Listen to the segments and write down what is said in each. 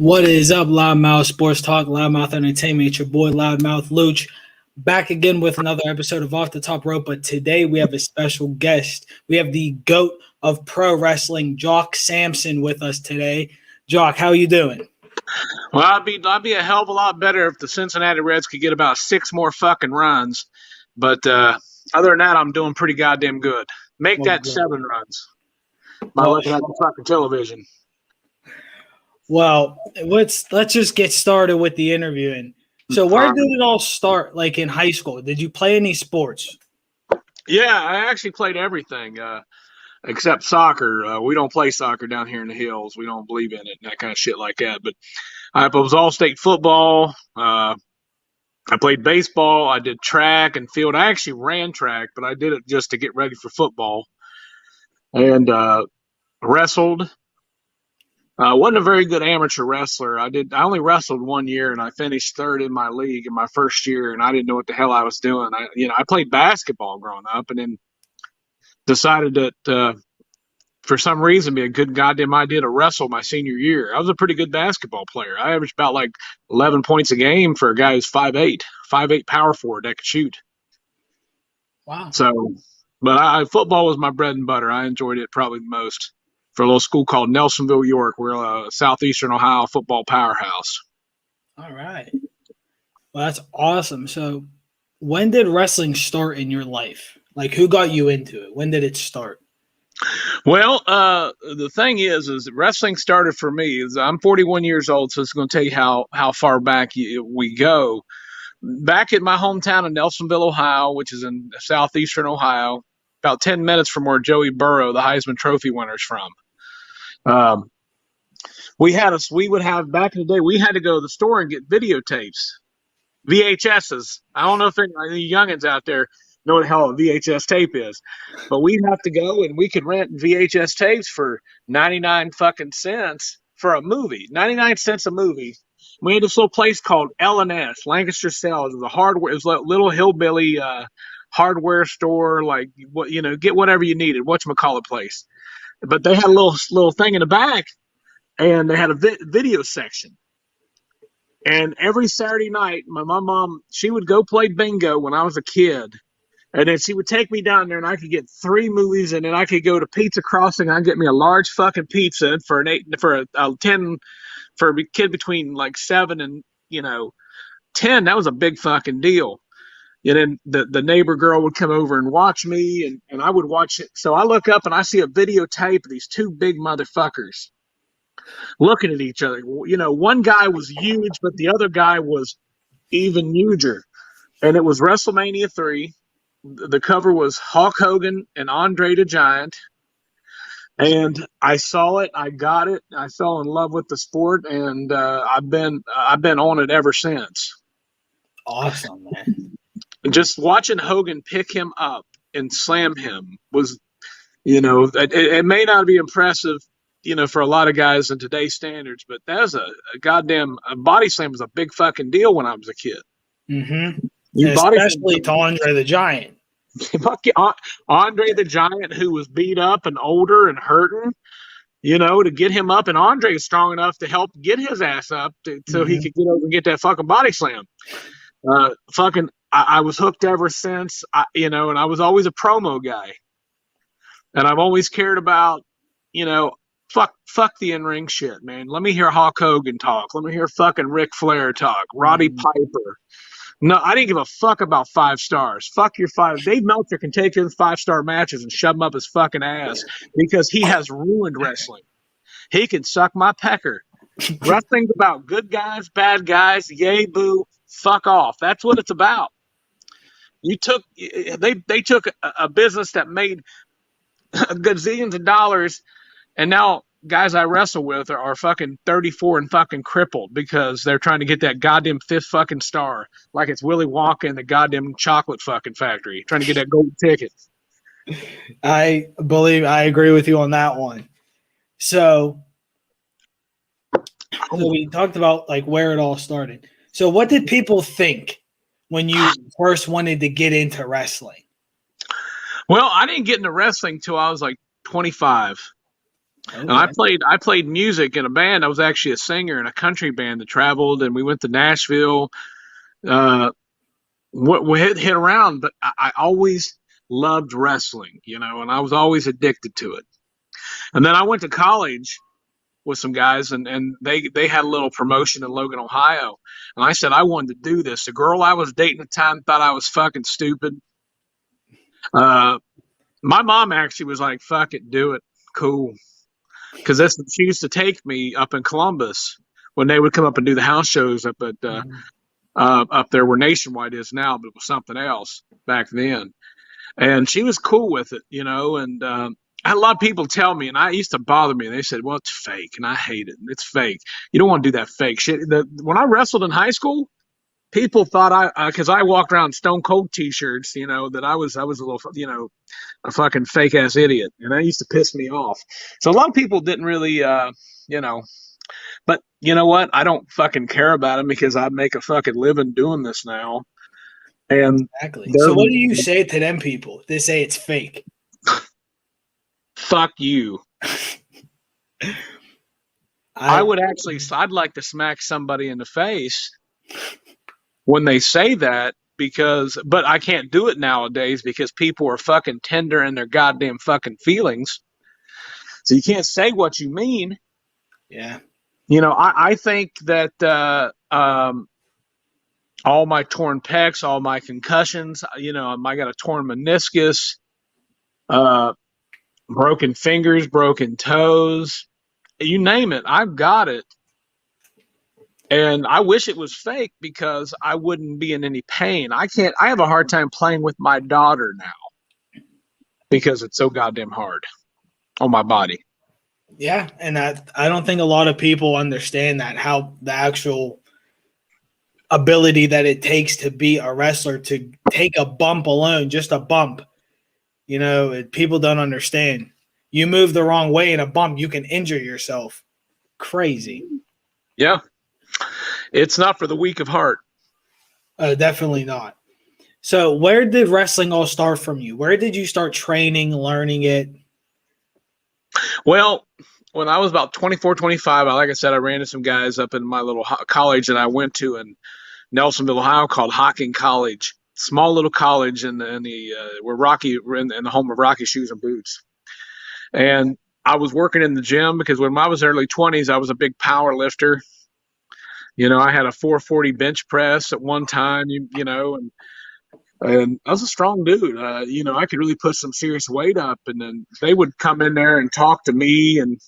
What is up, Loudmouth Sports Talk, Loudmouth Entertainment? It's your boy, Loudmouth Luch, back again with another episode of Off the Top Rope. But today we have a special guest. We have the GOAT of pro wrestling, Jock Samson, with us today. Jock, how you doing? Well, I'd be a hell of a lot better if the Cincinnati Reds could get about 6 more fucking runs. But other than that, I'm doing pretty goddamn good. Make that 7 runs by looking at the fucking television. Well, let's just get started with the interviewing. So where did it all start, like in high school? Did you play any sports? Yeah, I actually played everything except soccer. We don't play soccer down here in the hills. We don't believe in it and that kind of shit like that. But I was all-state football. I played baseball. I did track and field. I actually ran track, but I did it just to get ready for football. And wrestled. I wasn't a very good amateur wrestler. I only wrestled 1 year, and I finished third in my league in my first year, and I didn't know what the hell I was doing. I played basketball growing up, and then decided that for some reason, it'd be a good goddamn idea to wrestle my senior year. I was a pretty good basketball player. I averaged about like 11 points a game for a guy who's 5'8", power forward that could shoot. Wow. So, but football was my bread and butter. I enjoyed it probably the most. For a little school called Nelsonville, York. We're a southeastern Ohio football powerhouse. All right. Well, that's awesome. So when did wrestling start in your life? Like, who got you into it? When did it start? Well, the thing is wrestling started for me. I'm 41 years old, so it's going to tell you how far back we go. Back in my hometown of Nelsonville, Ohio, which is in southeastern Ohio, about 10 minutes from where Joey Burrow, the Heisman Trophy winner, is from. We would have back in the day, we had to go to the store and get videotapes, VHSs. I don't know if any youngins out there know what the hell a VHS tape is, but we'd have to go and we could rent VHS tapes for 99 fucking cents for a movie, 99 cents a movie. We had this little place called L&S, Lancaster Sales. It was a little hillbilly hardware store, like get whatever you needed, whatchamacallit place. But they had a little thing in the back, and they had a video section. And every Saturday night, my mom, she would go play bingo when I was a kid, and then she would take me down there, and I could get 3 movies, and then I could go to Pizza Crossing, and I'd get me a large fucking pizza for a 10 for a kid between like 7 and 10. That was a big fucking deal. And then the neighbor girl would come over and watch me, and I would watch it. So I look up and I see a videotape of these 2 big motherfuckers looking at each other. One guy was huge, but the other guy was even huger. And it was WrestleMania 3. The cover was Hulk Hogan and Andre the Giant. And I saw it. I got it. I fell in love with the sport, and I've been on it ever since. Awesome, man. Just watching Hogan pick him up and slam him was, it may not be impressive, for a lot of guys in today's standards, but that was a goddamn body slam was a big fucking deal when I was a kid. Mm-hmm. Especially to Andre the Giant. Andre the Giant, who was beat up and older and hurting, to get him up, and Andre is strong enough to help get his ass up so he could get over and get that fucking body slam. I was hooked ever since, and I was always a promo guy. And I've always cared about, fuck the in-ring shit, man. Let me hear Hulk Hogan talk. Let me hear fucking Ric Flair talk. Roddy Piper. No, I didn't give a fuck about 5 stars. Fuck your 5. Dave Meltzer can take his 5-star matches and shove them up his fucking ass because he has ruined wrestling. He can suck my pecker. Wrestling's about good guys, bad guys, yay, boo, fuck off. That's what it's about. They took a business that made gazillions of dollars, and now guys I wrestle with are fucking 34 and fucking crippled because they're trying to get that goddamn 5th fucking star, like it's Willy Wonka in the goddamn chocolate fucking factory, trying to get that golden ticket. I agree with you on that one. So we talked about like where it all started. So what did people think when you first wanted to get into wrestling? Well, I didn't get into wrestling till I was like 25. And Okay. I played music in a band. I was actually a singer in a country band that traveled, and we went to Nashville. Uh, we hit around, but I always loved wrestling, and I was always addicted to it. And then I went to college with some guys, and they had a little promotion in Logan, Ohio. And I said I wanted to do this. The girl I was dating at the time thought I was fucking stupid. Uh, my mom actually was like, "Fuck it, do it, cool." Because she used to take me up in Columbus when they would come up and do the house shows up at up there where Nationwide is now, but it was something else back then. And she was cool with it, and I had a lot of people tell me, and I used to bother me. They said, "Well, it's fake," and I hate it. It's fake. You don't want to do that fake shit. When I wrestled in high school, people thought because I walked around Stone Cold T-shirts, that I was a little, a fucking fake ass idiot, and that used to piss me off. So a lot of people didn't really, you know, but you know what? I don't fucking care about them because I make a fucking living doing this now, and Exactly. they're So what do you say to them people? They say it's fake. fuck you. I would actually, I'd like to smack somebody in the face when they say that but I can't do it nowadays because people are fucking tender in their goddamn fucking feelings. So you can't say what you mean. Yeah. I think that all my torn pecs, all my concussions, I got a torn meniscus, uh, broken fingers, broken toes, you name it, I've got it. And I wish it was fake because I wouldn't be in any pain. I have a hard time playing with my daughter now because it's so goddamn hard on my body. Yeah, and I don't think a lot of people understand that, how the actual ability that it takes to be a wrestler, to take a bump alone, just a bump. People don't understand. You move the wrong way in a bump, you can injure yourself. Crazy. Yeah. It's not for the weak of heart. Definitely not. So where did wrestling all start from you? Where did you start training, learning it? Well, when I was about 24, 25, like I said, I ran into some guys up in my little college that I went to in Nelsonville, Ohio, called Hocking College. Small little college in the where Rocky in the home of Rocky Shoes and Boots. And I was working in the gym because when I was early 20s, I was a big power lifter. I had a 440 bench press at one time, and I was a strong dude. I could really put some serious weight up, and then they would come in there and talk to me and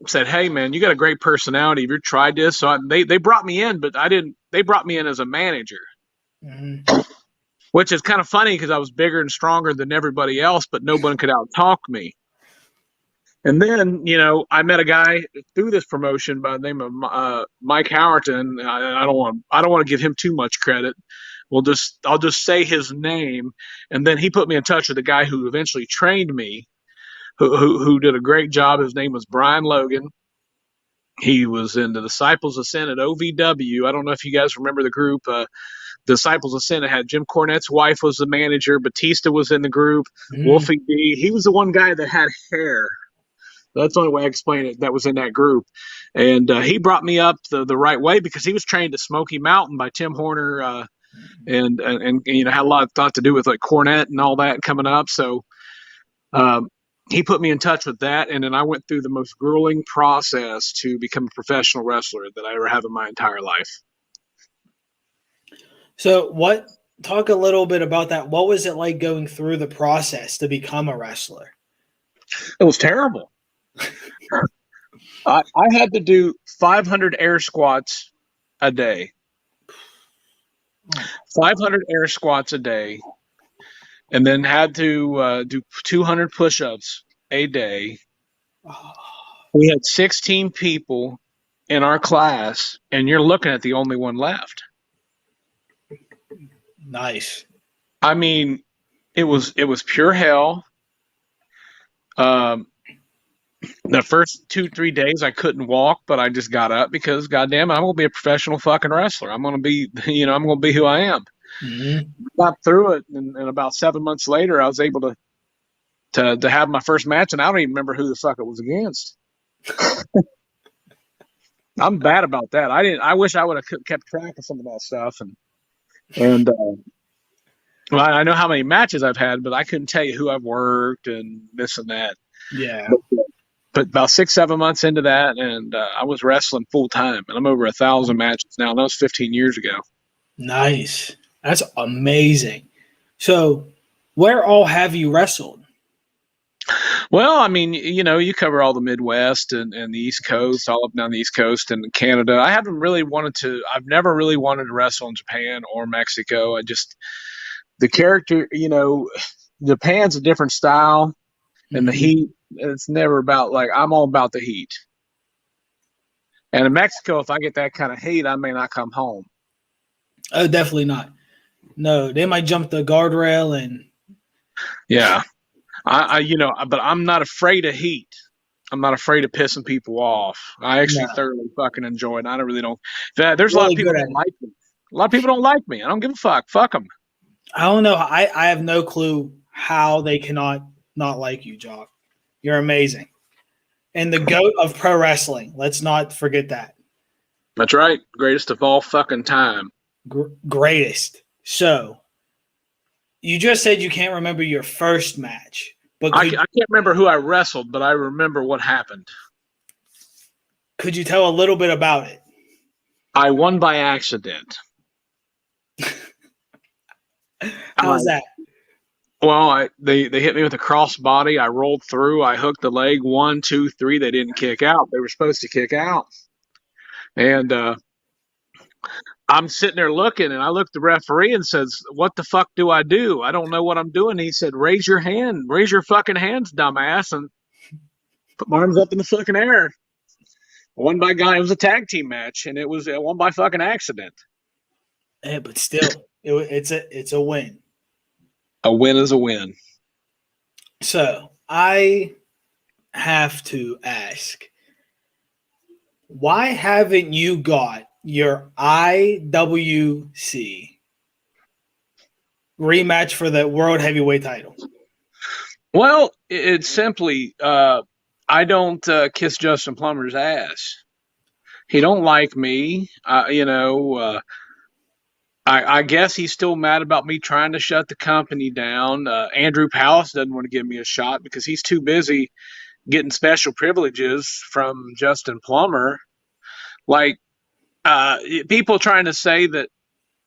said, "Hey man, you got a great personality. Have you tried this?" So they brought me in, but I didn't. They brought me in as a manager, which is kind of funny because I was bigger and stronger than everybody else, but no one could out-talk me. And then, I met a guy through this promotion by the name of Mike Howerton. I don't want to give him too much credit. I'll just say his name, and then he put me in touch with a guy who eventually trained me, who did a great job. His name was Brian Logan. He was in the Disciples of Sin at OVW. I don't know if you guys remember the group. Disciples of Sin. It had Jim Cornette's wife was the manager. Batista was in the group. Wolfie D. He was the one guy that had hair. That's the only way I explain it. That was in that group. And he brought me up the right way because he was trained at Smoky Mountain by Tim Horner and had a lot of thought to do with like Cornette and all that coming up. So he put me in touch with that. And then I went through the most grueling process to become a professional wrestler that I ever have in my entire life. So talk a little bit about that. What was it like going through the process to become a wrestler? It was terrible. I had to do 500 air squats a day. 500 air squats a day, and then had to do 200 push-ups a day. We had 16 people in our class, and you're looking at the only one left. Nice. I mean, it was pure hell. The first 2-3 days I couldn't walk, but I just got up because goddamn it, I'm gonna be a professional fucking wrestler. I'm gonna be I'm gonna be who I am. Got through it, and about 7 months later I was able to to have my first match, and I don't even remember who the fuck it was against. I'm bad about that. I wish I would have kept track of some of that stuff, and well, I know how many matches I've had, but I couldn't tell you who I've worked and this and that. Yeah. But about 6-7 months into that, and I was wrestling full time, and I'm over 1,000 matches now. And that was 15 years ago. Nice. That's amazing. So, where all have you wrestled? Well, I mean, you cover all the Midwest and the East Coast, all up and down the East Coast and Canada. I've never really wanted to wrestle in Japan or Mexico. The character, Japan's a different style, and the heat, it's never about, like, I'm all about the heat. And in Mexico, if I get that kind of heat, I may not come home. Oh, definitely not. No, they might jump the guardrail and. Yeah. But I'm not afraid of heat. I'm not afraid of pissing people off. I actually thoroughly fucking enjoy it. I don't. There's a lot of people that don't like me. A lot of people don't like me. I don't give a fuck. Fuck them. I don't know. I have no clue how they cannot not like you, Jock. You're amazing. And the GOAT of pro wrestling. Let's not forget that. That's right. Greatest of all fucking time. Greatest. So, you just said you can't remember your first match. But I can't remember who I wrestled, but I remember what happened. Could you tell a little bit about it? I won by accident. How's that? Well, they hit me with a crossbody. I rolled through. I hooked the leg 1, 2, 3. They didn't kick out. They were supposed to kick out. And I'm sitting there looking, and I looked at the referee and says, "What the fuck do? I don't know what I'm doing." He said, "Raise your hand. Raise your fucking hands, dumbass." And put my arms up in the fucking air. Won by guy. It was a tag team match, and it was won by fucking accident. Yeah, but still, it's a win. A win is a win. So I have to ask, why haven't you got your IWC rematch for the World Heavyweight title? Well, it's simply I don't kiss Justin Plummer's ass. He don't like me. I guess he's still mad about me trying to shut the company down. Andrew Palace doesn't want to give me a shot because he's too busy getting special privileges from Justin Plummer. Like, people trying to say that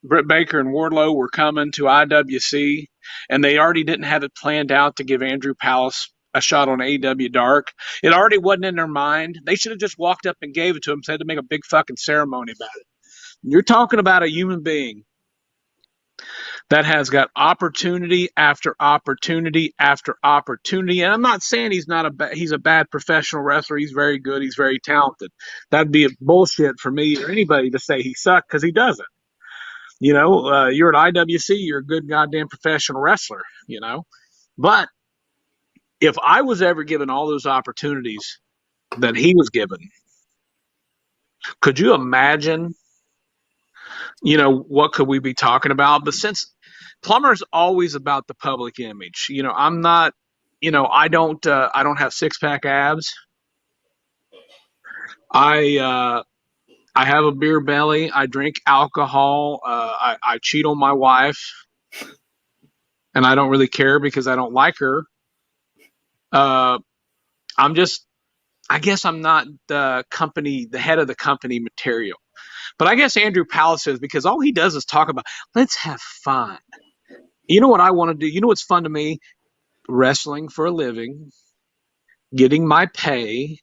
Britt Baker and Wardlow were coming to IWC and they already didn't have it planned out to give Andrew Palace a shot on AEW Dark. It already wasn't in their mind. They should have just walked up and gave it to him, said to make a big fucking ceremony about it. You're talking about a human being that has got opportunity after opportunity after opportunity. And I'm not saying he's a bad professional wrestler. He's very good. He's very talented. That'd be a bullshit for me or anybody to say he sucked, because he doesn't. You're at IWC, you're a good goddamn professional wrestler, But if I was ever given all those opportunities that he was given, could you imagine, what could we be talking about? But since Plummer's always about the public image, I'm not, I don't have 6-pack abs. I have a beer belly. I drink alcohol. I cheat on my wife, and I don't really care because I don't like her. I guess I'm not the head of the company material. But I guess Andrew Palace is, because all he does is talk about, let's have fun. You know what I want to do? You know what's fun to me? Wrestling for a living, getting my pay,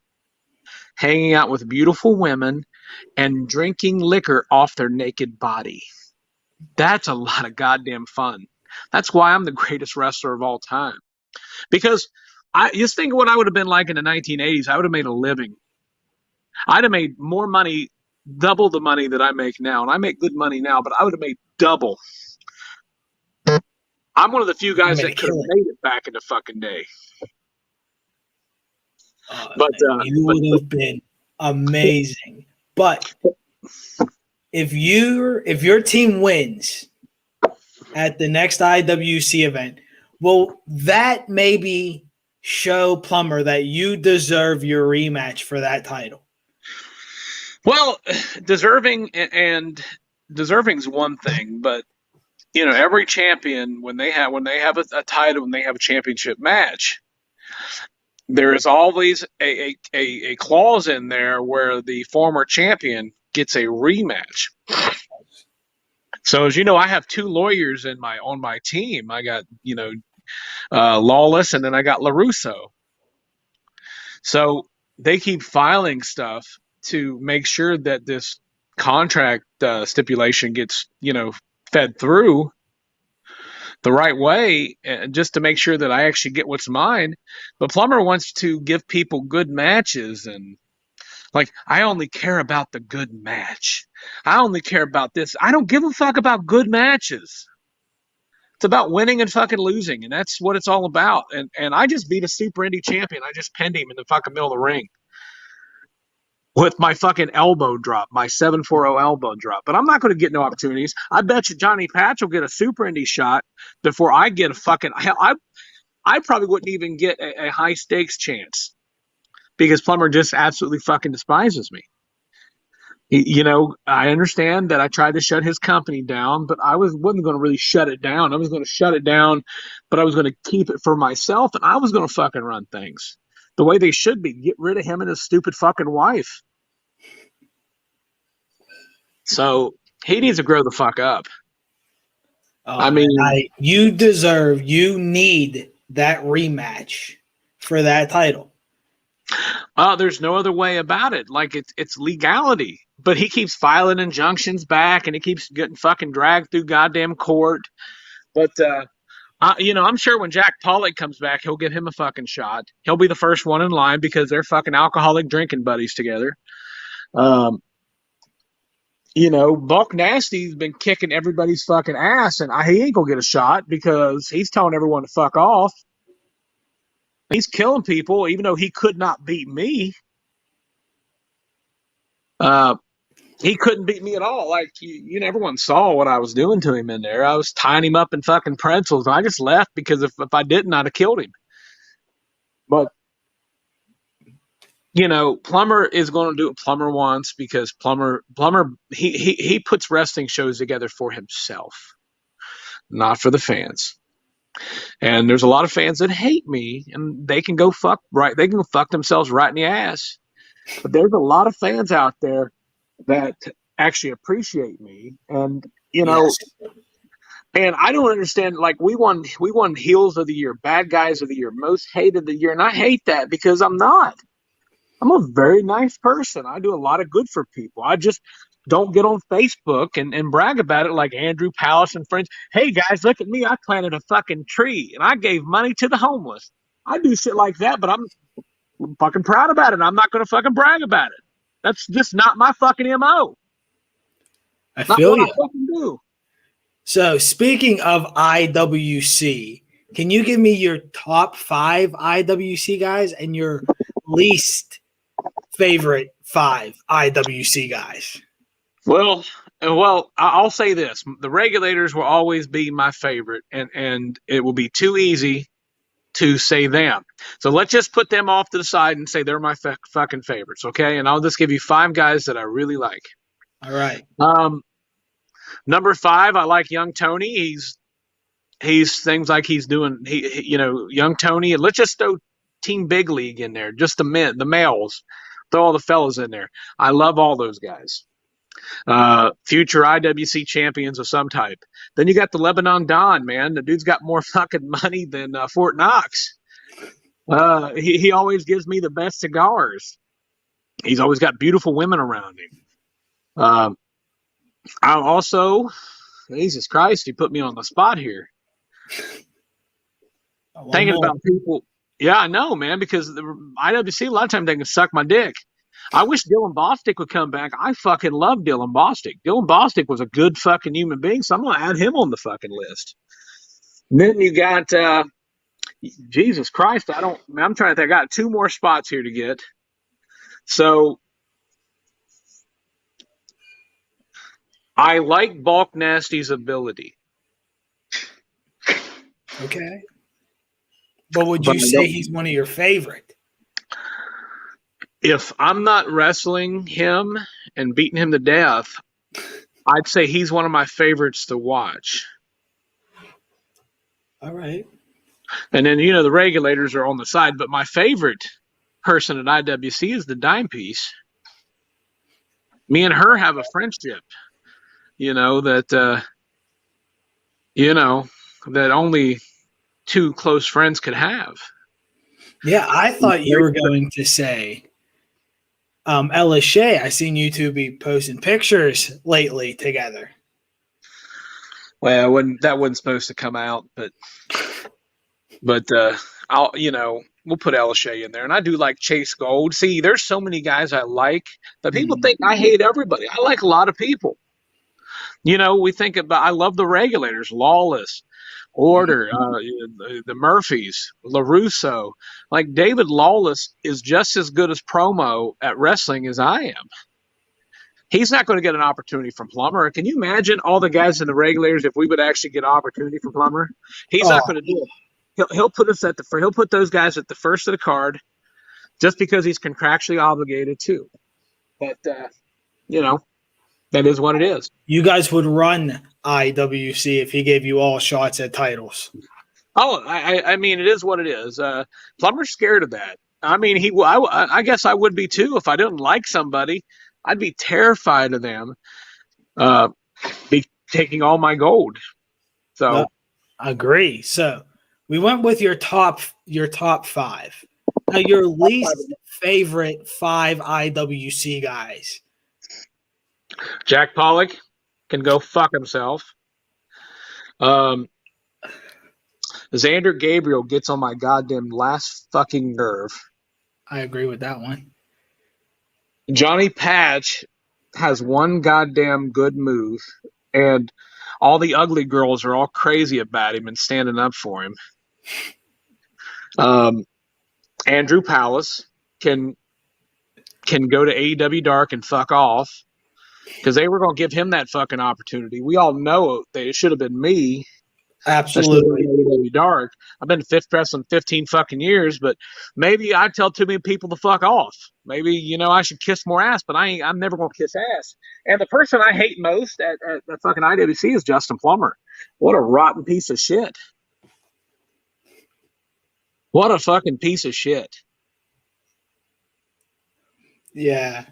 hanging out with beautiful women, and drinking liquor off their naked body. That's a lot of goddamn fun. That's why I'm the greatest wrestler of all time. Because I just think of what I would have been like in the 1980s. I would have made a living. I'd have made more money, double the money that I make now. And I make good money now, but I would have made double. I'm one of the few guys that could have made it back in the fucking day. You would have been amazing. But if your team wins at the next IWC event, will that maybe show Plummer that you deserve your rematch for that title? Well, deserving's one thing, but every champion when they have a title, when they have a championship match, there is always a clause in there where the former champion gets a rematch. So as you know, I have two lawyers on my team. I got Lawless, and then I got LaRusso. So they keep filing stuff to make sure that this contract stipulation gets fed through the right way, and just to make sure that I actually get what's mine. But Plummer wants to give people good matches, and like, I only care about the good match. I only care about this. I don't give a fuck about good matches. It's about winning and fucking losing, and that's what it's all about. And I just beat a super indie champion. I just pinned him in the fucking middle of the ring with my fucking elbow drop, my 740 elbow drop. But I'm not going to get no opportunities. I bet you Johnny Patch will get a super indie shot before I get a fucking hell. I probably wouldn't even get a high stakes chance because Plummer just absolutely fucking despises me. I understand that I tried to shut his company down, but I wasn't going to really shut it down. I was going to shut it down, but I was going to keep it for myself, and I was going to fucking run things the way they should be. Get rid of him and his stupid fucking wife. So he needs to grow the fuck up. I mean, you need that rematch for that title. There's no other way about it. Like, it's legality. But he keeps filing injunctions back, and he keeps getting fucking dragged through goddamn court. But, I'm sure when Jack Pollock comes back, he'll give him a fucking shot. He'll be the first one in line because they're fucking alcoholic drinking buddies together. Buck Nasty's been kicking everybody's fucking ass, and he ain't gonna get a shot because he's telling everyone to fuck off. He's killing people, even though he could not beat me. He couldn't beat me at all. Like, everyone saw what I was doing to him in there. I was tying him up in fucking pretzels, and I just left because if I didn't, I'd have killed him. But, Plummer is going to do what Plummer wants because Plummer, he puts wrestling shows together for himself, not for the fans. And there's a lot of fans that hate me, and they can go fuck themselves right in the ass. But there's a lot of fans out there that actually appreciate me, and Yes. and I don't understand. Like, we won heels of the year, bad guys of the year, most hated of the year, and I hate that because I'm not. I'm a very nice person. I do a lot of good for people. I just don't get on Facebook and brag about it like Andrew Palace and friends. Hey guys, look at me. I planted a fucking tree and I gave money to the homeless. I do shit like that, but I'm fucking proud about it. I'm not going to fucking brag about it. That's just not my fucking MO. I feel you. I fucking do. So, speaking of IWC, can you give me your top 5 IWC guys and your least favorite 5 IWC guys? Well, I'll say this: the Regulators will always be my favorite, and it will be too easy to say them. So let's just put them off to the side and say they're my fucking favorites, okay? And I'll just give you 5 guys that I really like. All right. Number 5, I like Young Tony. He's things like he's doing. Young Tony. And let's just throw Team Big League in there, just the males. Throw all the fellas in there. I love all those guys. Future IWC champions of some type. Then you got the Lebanon Don, man. The dude's got more fucking money than Fort Knox. He always gives me the best cigars. He's always got beautiful women around him. I also, Jesus Christ, he put me on the spot here. Thinking about people. Yeah, I know, man, because the IWC, a lot of times they can suck my dick. I wish Dylan Bostic would come back. I fucking love Dylan Bostic. Dylan Bostic was a good fucking human being, so I'm going to add him on the fucking list. And then you got, Jesus Christ, I'm trying to think. I got 2 more spots here to get. So I like Bulk Nasty's ability. Okay. But would But you say he's one of your favorite? if I'm not wrestling him and beating him to death, I'd say he's one of my favorites to watch. All right. And then, the regulators are on the side. But my favorite person at IWC is the dime piece. Me and her have a friendship, that, that only two close friends could have. Yeah, I thought you were going to say Ella Shea. I seen you two be posting pictures lately together. Well, that wasn't supposed to come out, but I'll we'll put Ella Shea in there, and I do like Chase Gold. See, there's so many guys I like, but people think I hate everybody. I like a lot of people. We think about. I love the regulators, Lawless, Order, the Murphys, LaRusso. Like David Lawless is just as good as promo at wrestling as I am. He's not going to get an opportunity from Plummer. Can you imagine all the guys in the regulators if we would actually get an opportunity from Plummer? He's not going to do it. He'll put us he'll put those guys at the first of the card just because he's contractually obligated to. But that is what it is. You guys would run IWC if he gave you all shots at titles. Oh, I mean, it is what it is. Plummer's scared of that. I mean, I guess I would be too if I didn't like somebody. I'd be terrified of them be taking all my gold. So, no, I agree. So we went with your top five. Now, your least favorite 5 IWC guys. Jack Pollock can go fuck himself. Xander Gabriel gets on my goddamn last fucking nerve. I agree with that one. Johnny Patch has one goddamn good move, and all the ugly girls are all crazy about him and standing up for him. Andrew Palace can go to AEW Dark and fuck off because they were going to give him that fucking opportunity. We all know that it should have been me. Absolutely. AEW Dark. I've been fifth wrestling 15 fucking years, but maybe I tell too many people to fuck off. Maybe, I should kiss more ass, but I'm never going to kiss ass. And the person I hate most at fucking IWC is Justin Plummer. What a rotten piece of shit. What a fucking piece of shit. Yeah.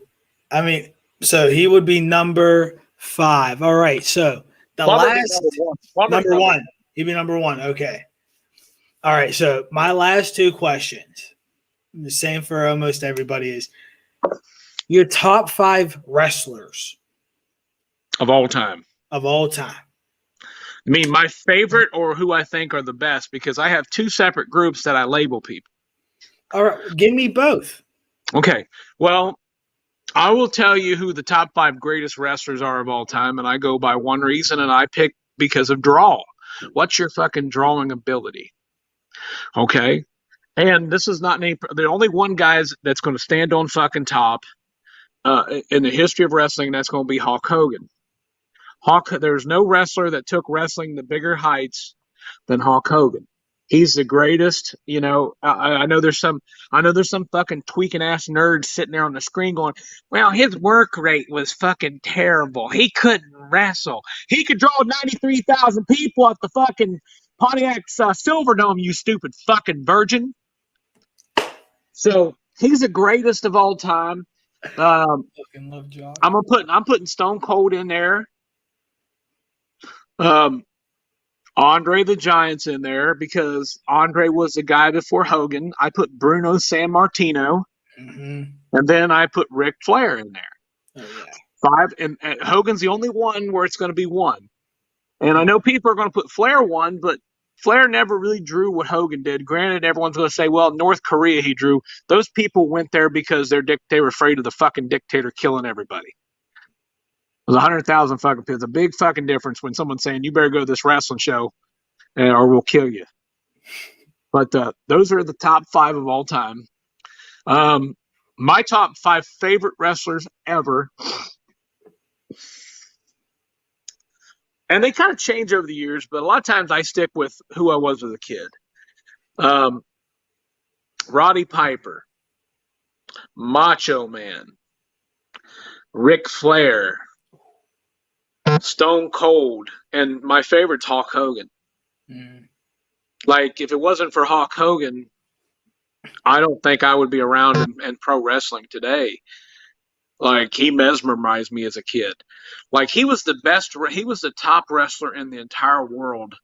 I mean, so he would be number 5. All right. So the Plummer last number one. He'd be number 1. Okay. All right. So my last 2 questions, the same for almost everybody, is your top 5 wrestlers of all time. Of all time. I mean, my favorite or who I think are the best, because I have 2 separate groups that I label people. All right. Give me both. Okay. Well, I will tell you who the top 5 greatest wrestlers are of all time, and I go by one reason, and I pick because of draw. What's your fucking drawing ability? Okay? And this is not the only one guys that's going to stand on fucking top in the history of wrestling, and that's going to be Hulk Hogan. There's no wrestler that took wrestling to bigger heights than Hulk Hogan. He's the greatest. I know there's some fucking tweaking ass nerd sitting there on the screen going, well, his work rate was fucking terrible. He couldn't wrestle. He could draw 93,000 people at the fucking Pontiac Silverdome, you stupid fucking virgin. So he's the greatest of all time. I'm putting Stone Cold in there. Andre the Giant's in there because Andre was the guy before Hogan. I put Bruno Sammartino, and then I put Ric Flair in there. Oh, yeah. 5, and Hogan's the only one where it's going to be 1. And I know people are going to put Flair 1, but Flair never really drew what Hogan did. Granted, everyone's going to say, well, North Korea he drew. Those people went there because they were afraid of the fucking dictator killing everybody. It was 100,000 fucking people. It's a big fucking difference when someone's saying, you better go to this wrestling show or we'll kill you. But those are the top 5 of all time. My top 5 favorite wrestlers ever. And they kind of change over the years, but a lot of times I stick with who I was as a kid. Um, Roddy Piper, Macho Man, Ric Flair, Stone Cold, and my favorite's Hulk Hogan. Mm. Like, if it wasn't for Hulk Hogan, I don't think I would be around in pro wrestling today. Like, he mesmerized me as a kid. Like, he was the top wrestler in the entire world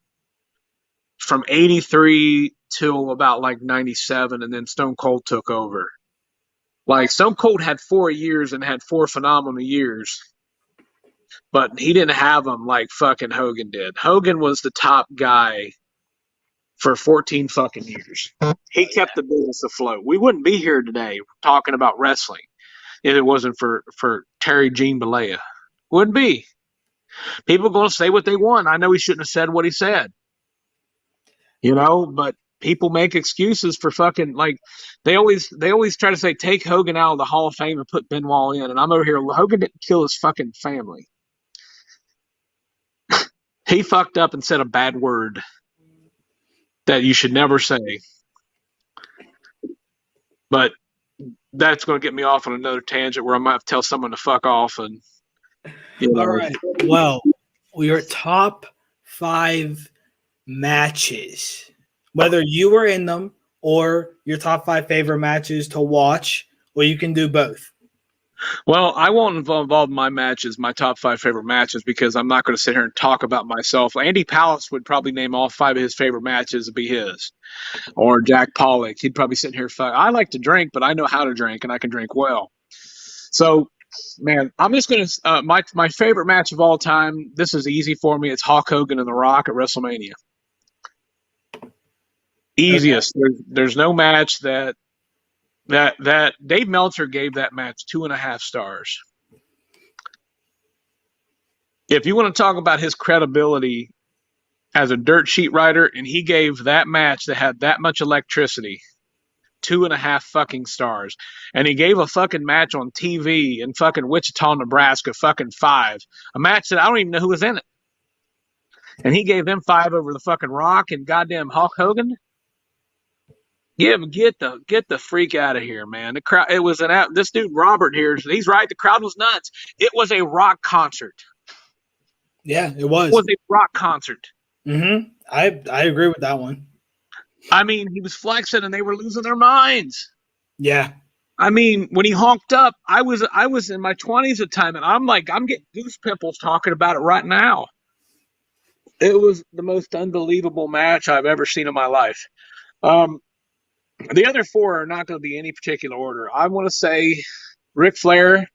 from 83 till about like 97, and then Stone Cold took over. Like, Stone Cold had 4 years and had 4 phenomenal years, but he didn't have them like fucking Hogan did. Hogan was the top guy for 14 fucking years. He kept the business afloat. We wouldn't be here today talking about wrestling if it wasn't for Terry Gene Bollea. Wouldn't be. People are going to say what they want. I know he shouldn't have said what he said, but people make excuses for fucking, like, they always try to say take Hogan out of the Hall of Fame and put Benoit in, and I'm over here. Hogan didn't kill his fucking family. He fucked up and said a bad word that you should never say. But that's going to get me off on another tangent where I might have to tell someone to fuck off. And All right. Well, your top 5 matches, whether you were in them or your top 5 favorite matches to watch, or you can do both. Well, I won't involve my matches, my top 5 favorite matches, because I'm not going to sit here and talk about myself. Andy Palace would probably name all 5 of his favorite matches to be his, or Jack Pollock. He'd probably sit here. I like to drink, but I know how to drink, and I can drink well. So, man, I'm just going to my favorite match of all time. This is easy for me. It's Hulk Hogan and The Rock at WrestleMania. Easiest. Okay. There's no match that Dave Meltzer gave that match 2.5 stars. If you want to talk about his credibility as a dirt sheet writer, and he gave that match that had that much electricity 2.5 fucking stars, and he gave a fucking match on TV in fucking Wichita, Nebraska, fucking 5, a match that I don't even know who was in it, and he gave them 5 over the fucking Rock and goddamn Hulk Hogan. Get the freak out of here, man. The crowd. It was this dude Robert here. He's right. The crowd was nuts. It was a rock concert. Yeah, it was. It was a rock concert. Mm-hmm. I agree with that one. I mean, he was flexing, and they were losing their minds. Yeah. I mean, when he honked up, I was in my 20s at the time, and I'm getting goose pimples talking about it right now. It was the most unbelievable match I've ever seen in my life. The other 4 are not going to be any particular order. I want to say Ric Flair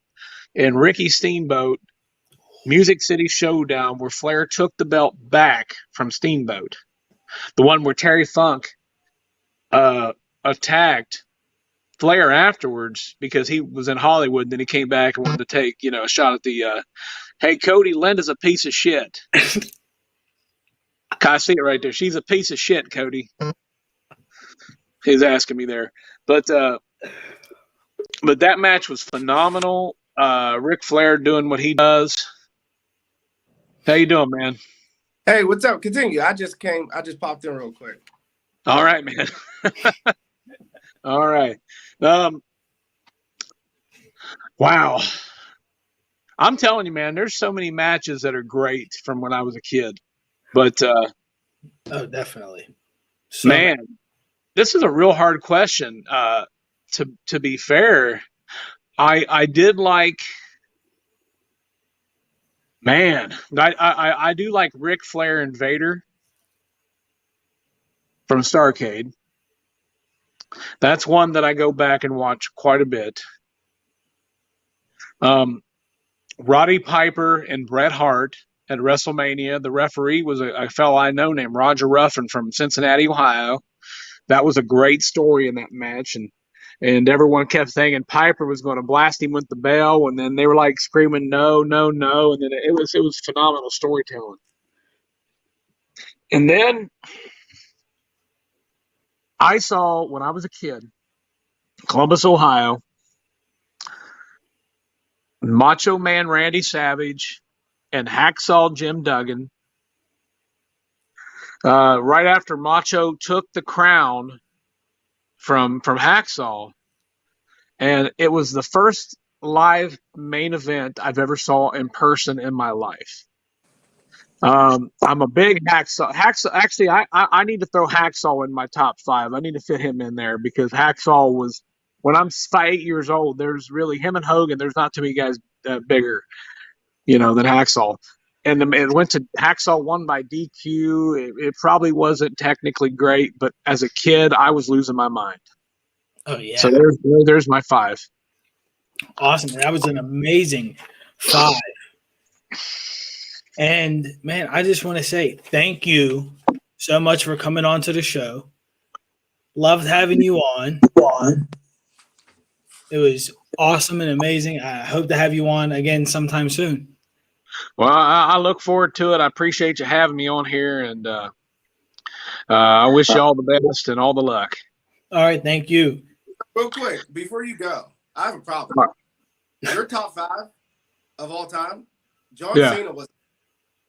and Ricky Steamboat, Music City Showdown, where Flair took the belt back from Steamboat. The one where Terry Funk attacked Flair afterwards because he was in Hollywood. Then he came back and wanted to take, a shot at the, hey, Cody, Linda's a piece of shit. I see it right there. She's a piece of shit, Cody. He's asking me there. But that match was phenomenal. Ric Flair doing what he does. How you doing, man? Hey, what's up? Continue. I just popped in real quick. All right, man. All right. Wow. I'm telling you, man, there's so many matches that are great from when I was a kid. But oh, definitely. So, man, this is a real hard question. To be fair, I did like, man, I do like Ric Flair and Vader from Starrcade. That's one that I go back and watch quite a bit. Roddy Piper and Bret Hart at WrestleMania. The referee was a fellow I know named Roger Ruffin from Cincinnati, Ohio. That was a great story in that match, and everyone kept thinking Piper was going to blast him with the bell, and then they were like screaming no, no, no, and then it was phenomenal storytelling. And then I saw, when I was a kid, Columbus, Ohio, Macho Man Randy Savage and Hacksaw Jim Duggan right after Macho took the crown from Hacksaw, and it was the first live main event I've ever saw in person in my life. I'm a big Hacksaw. Actually, I need to throw Hacksaw in my top 5. I need to fit him in there because Hacksaw was, when I'm 8 years old, there's really him and Hogan. There's not too many guys bigger, than Hacksaw. And it went to Hacksaw won by DQ. It probably wasn't technically great, but as a kid, I was losing my mind. Oh yeah. So there's my 5. Awesome. That was an amazing 5. And man, I just want to say thank you so much for coming on to the show. Loved having you on. It was awesome and amazing. I hope to have you on again sometime soon. Well, I look forward to it. I appreciate you having me on here, and I wish you all the best and all the luck. All right, thank you. Real quick, before you go, I have a problem. Your top 5 of all time, John Cena was,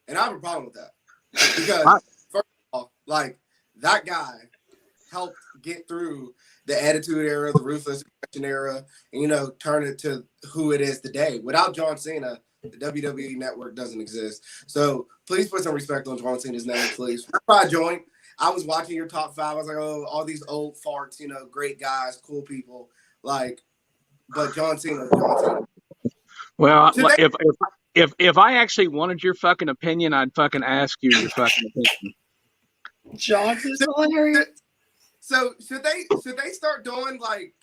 and I have a problem with that because first of all, like that guy helped get through the Attitude Era, the Ruthless Aggression Era, and turn it to who it is today. Without John Cena, the WWE Network doesn't exist. So please put some respect on John Cena's name, please. Before I joined, I was watching your top 5. I was like, oh, all these old farts, great guys, cool people, but John Cena. Well, if I actually wanted your fucking opinion, I'd fucking ask you your fucking opinion. Jock is hilarious. So should they start doing like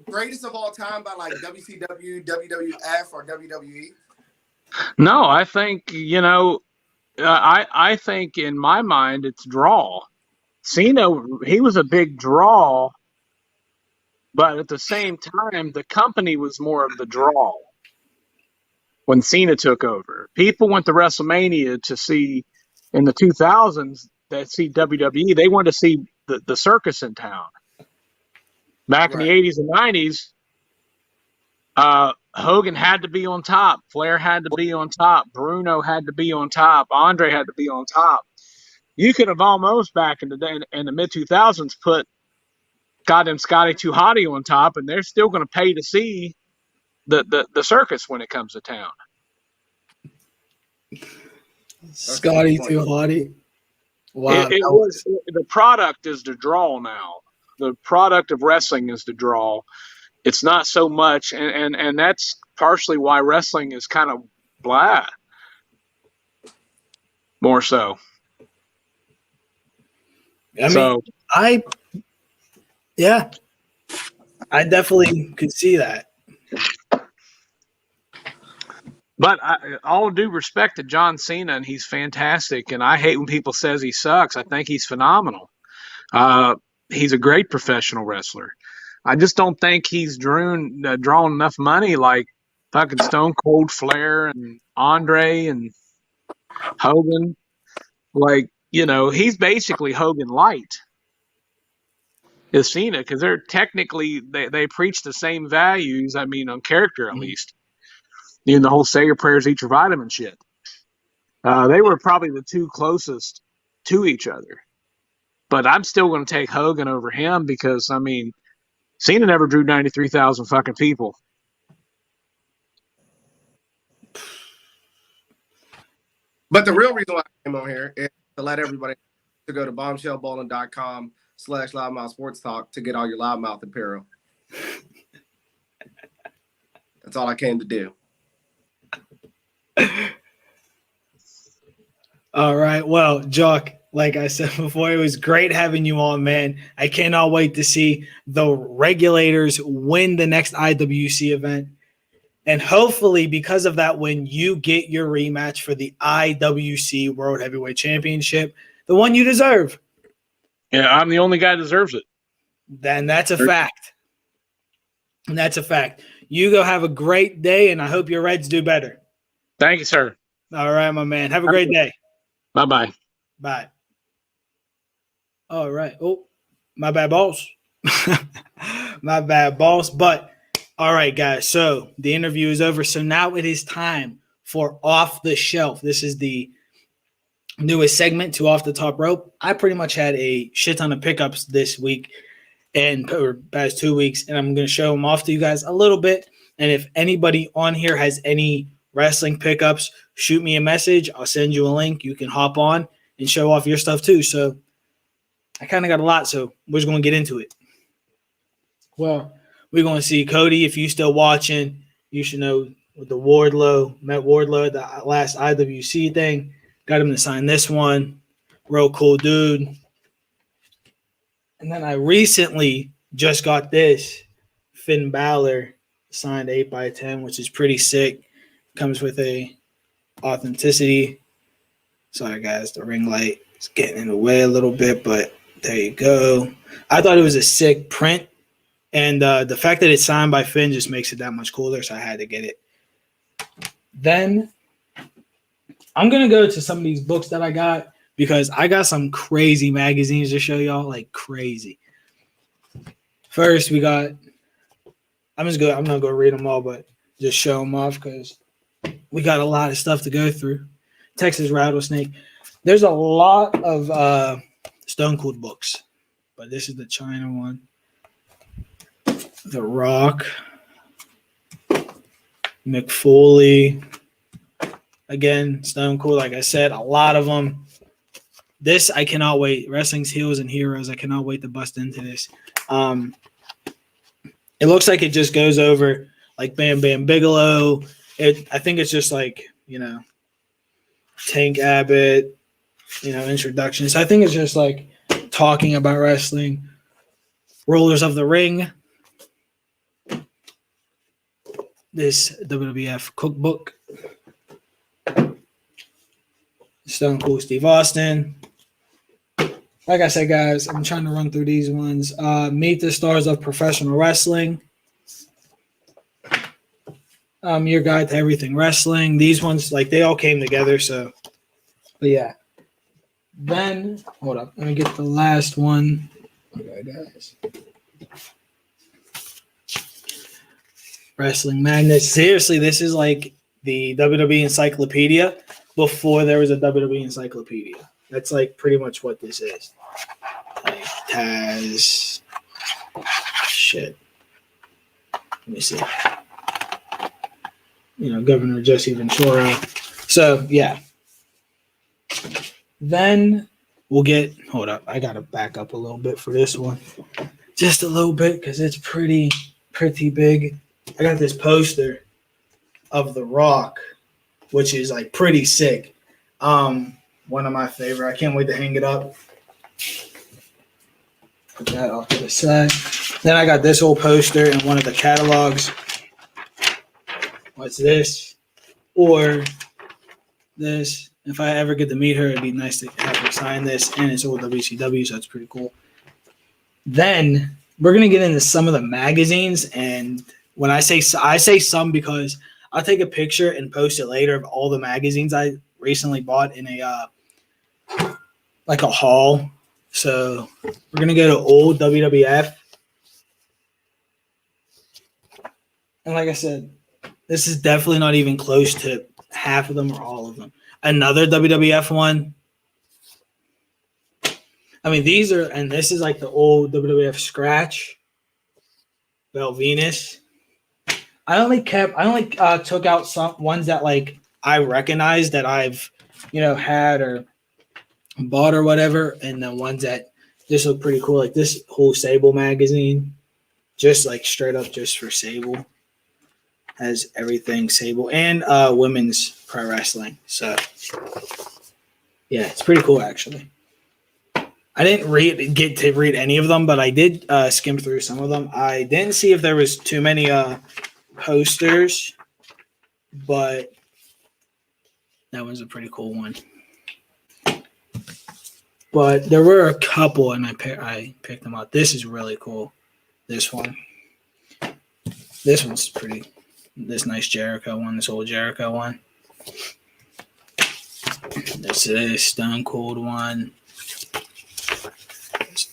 greatest of all time by like WCW, WWF, or WWE? No, I think I think in my mind it's draw. Cena, he was a big draw, but at the same time, the company was more of the draw. When Cena took over, people went to WrestleMania to see in the 2000s that see WWE. They wanted to see the circus in town. Back in the 80s and 90s, Hogan had to be on top. Flair had to be on top. Bruno had to be on top. Andre had to be on top. You could have almost back in the day, in the mid 2000s, put goddamn Scotty 2 Hotty on top, and they're still going to pay to see the circus when it comes to town. Scotty 2 Hotty. Wow. The product is the draw now. The product of wrestling is the draw. It's not so much, and that's partially why wrestling is kind of blah. More so. I definitely could see that. But all due respect to John Cena, and he's fantastic, and I hate when people says he sucks. I think he's phenomenal. He's a great professional wrestler. I just don't think he's drawn enough money like fucking Stone Cold Flair and Andre and Hogan. He's basically Hogan light. Is Cena, because they're technically they preach the same values. I mean, on character at least. The whole say your prayers, eat your vitamin shit. They were probably the 2 closest to each other. But I'm still going to take Hogan over him because, I mean, Cena never drew 93,000 fucking people. But the real reason why I came on here is to let everybody to go to bombshellbowling.com/loudmouth sports talk to get all your loudmouth apparel. That's all I came to do. All right. Well, Jock, like I said before, it was great having you on, man. I cannot wait to see the Regulators win the next IWC event. And hopefully, because of that win, you get your rematch for the IWC World Heavyweight Championship, the one you deserve. Yeah, I'm the only guy that deserves it. Then that's a fact. And that's a fact. You go have a great day, and I hope your Reds do better. Thank you, sir. All right, my man. Have a great day. Bye-bye. Bye. All right. Oh, my bad, boss. My bad, boss. But, all right, guys. So the interview is over. So now it is time for Off the Shelf. This is the newest segment to Off the Top Rope. I pretty much had a shit ton of pickups this week or past 2 weeks, and I'm going to show them off to you guys a little bit. And if anybody on here has any wrestling pickups, shoot me a message. I'll send you a link. You can hop on and show off your stuff too. So I kind of got a lot, so we're just going to get into it. Well, we're going to see Cody. If you're still watching, you should know with the met Wardlow at the last IWC thing. Got him to sign this one. Real cool dude. And then I recently just got this. Finn Balor signed 8x10, which is pretty sick. Comes with a authenticity. Sorry, guys, the ring light is getting in the way a little bit, but there you go. I thought it was a sick print, and the fact that it's signed by Finn just makes it that much cooler, so I had to get it. Then I'm going to go to some of these books that I got because I got some crazy magazines to show y'all, like crazy. First, we got – I'm not going to read them all, but just show them off because we got a lot of stuff to go through. Texas Rattlesnake. There's a lot of Stone Cold books, but this is the China one. The Rock. Mick Foley. Again, Stone Cold, like I said, a lot of them. This, I cannot wait. Wrestling's Heels and Heroes. I cannot wait to bust into this. It looks like it just goes over like Bam Bam Bigelow. I think it's just like, Tank Abbott, introductions. I think it's just like talking about wrestling. Rollers of the Ring. This WWF cookbook. Stone Cold Steve Austin. Like I said, guys, I'm trying to run through these ones. Meet the Stars of Professional Wrestling. Your Guide to Everything Wrestling. These ones, like, they all came together, so. But, yeah. Then, hold up. Let me get the last one. Okay, guys. Wrestling Madness. Seriously, this is like the WWE Encyclopedia before there was a WWE Encyclopedia. That's like pretty much what this is. Like Taz. Shit. Let me see. Governor Jesse Ventura. So, yeah. Then we'll get, hold up. I got to back up a little bit for this one. Just a little bit because it's pretty big. I got this poster of The Rock, which is like pretty sick. One of my favorite. I can't wait to hang it up. Put that off to the side. Then I got this old poster in one of the catalogs. What's this? Or this. If I ever get to meet her, it'd be nice to have her sign this. And it's old WCW, so it's pretty cool. Then we're going to get into some of the magazines. And when I say some because I'll take a picture and post it later of all the magazines I recently bought in a like a haul. So we're going to go to old WWF. And like I said, this is definitely not even close to half of them or all of them. Another WWF one. I mean, this is like the old WWF scratch. Val Venus. I only took out some ones that like I recognize that I've, had or bought or whatever. And the ones that just look pretty cool. Like this whole Sable magazine, just like straight up just for Sable. Has everything Sable and women's pro wrestling. So yeah, it's pretty cool actually. I didn't get to read any of them, but I did skim through some of them. I didn't see if there was too many posters, but that was a pretty cool one. But there were a couple, and I picked them out. This is really cool. This one. This one's pretty. This nice Jericho one. This old Jericho one. This is Stone Cold one.